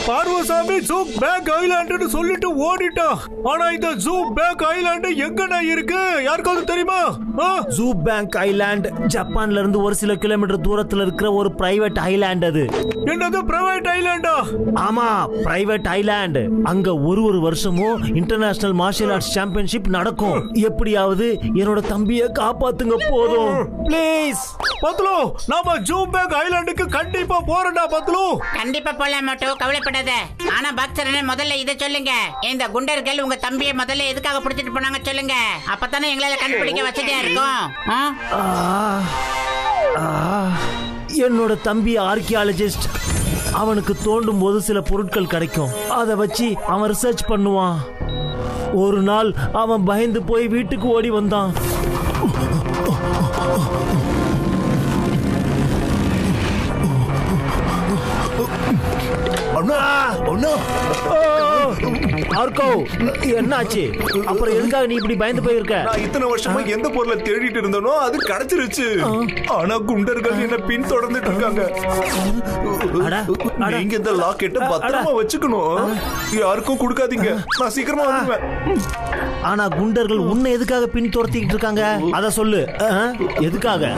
பார்வசாமி ஜூக் back island சொல்லிட்டு ஓடிட்டான். ஆனா இந்த ஜூக் பேக் ஐலாண்டு எங்கடா இருக்கு யாருக்காவது தெரியுமா? ஜூ பேங்க் ஐலாண்ட் ஜப்பான்ல இருந்து ஒரு சில கிலோமீட்டர் தூரத்துல இருக்கிற ஒரு பிரைவேட் ஐலாண்ட். அது என்னது பிரைவேட் ஐலாண்டா? ஆமா, பிரைவேட் ஐலாண்ட். அங்க ஒரு வருஷமும் இன்டர்நேஷனல் மார்ஷியல் ஆர்ட்ஸ் சாம்பியன்ஷிப் நடக்கும். எப்படியாவது என்னோட தம்பியை காப்பாத்துங்க போதும் ப்ளீஸ். பத்லு, நாம ஜூ பேக் ஐலாண்டுக்கு கண்டிப்பா போறோம்டா பத்லு. கண்டிப்பா போலாம் மோட்டோ, கவலைப்படாத. ஆனா பாக்ஸர் முதல்ல இதை சொல்லுங்க, இந்த குண்டர்கள் உங்க தம்பியை முதல்ல எதுக்காக பிடிச்சிட்டு போனாங்க சொல்லுங்க. அப்பதானே எங்களால கண்டுபிடிக்க வசதியா இருக்கும். என்னோட தம்பி ஆர்கியாலஜிஸ்ட். அவனுக்கு தோண்டும் போது சில பொருட்கள் கிடைக்கும். அதை வச்சு அவன் ரிசர்ச் பண்ணுவான். ஒரு நாள் அவன் பயந்து போய் வீட்டுக்கு ஓடி வந்தான். என்னாச்சு? அப்புறம் எதுக்காக நீ இப்படி பயந்து போயிருக்க? நான் இத்தனை வருஷமா எந்த பொருளை தேடிட்டு இருந்தனோ அது கிடைச்சிருச்சு. ஆனா குண்டர்கள் என்ன பின் தொடர்ந்துட்டு இருக்காங்க. நீங்க இந்த லாக்கெட்டை பத்திரமா வச்சுக்கணும். யாருக்கும் கொடுக்காதீங்க. நான் சீக்கிரமா வந்துடுவேன். ஆனா குண்டர்கள் உன்னை எதுக்காக பின் துரத்திக்கிட்டு இருக்காங்க? அத சொல்லு. எதுக்காக?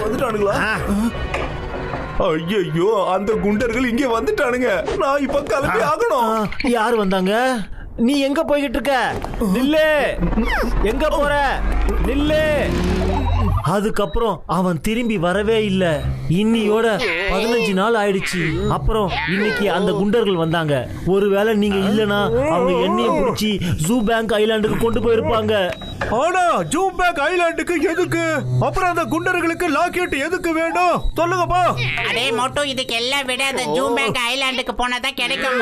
வந்துட்டானுங்களா? ஐயோ, அந்த குண்டர்கள் இங்கே வந்துட்டானுங்க. நான் இப்ப கிளம்பி ஆகணும். யாரு வந்தாங்க? நீ எங்க போய்கிட்டு இருக்க? நில்லு. எங்க போற? நில்லு. அதுக்கப்புறம் அவன் திரும்பி வரவே இல்ல. இன்னியோட 15 நாள் ஆயிடுச்சு. அப்புறம் இன்னைக்கு அந்த குண்டர்கள் வந்தாங்க. ஒருவேளை நீங்க இல்லனா அவங்க என்னையும் பிடிச்சி ஜூ பேங்க் ஐலாண்டுக்கு கொண்டு போயிருப்பாங்க. ஆனா ஜூ பேங்க் ஐலாண்டுக்கு எதுக்கு? அப்புறம் அந்த குண்டர்களுக்கு லாக்கெட் எதுக்கு வேணும் சொல்லுங்கப்பா. அதே மோட்டோ, இதுக்கு எல்லாம் விட அந்த ஜூ பேங்க் ஐலாண்டுக்கு போனதான் கிடைக்கும்.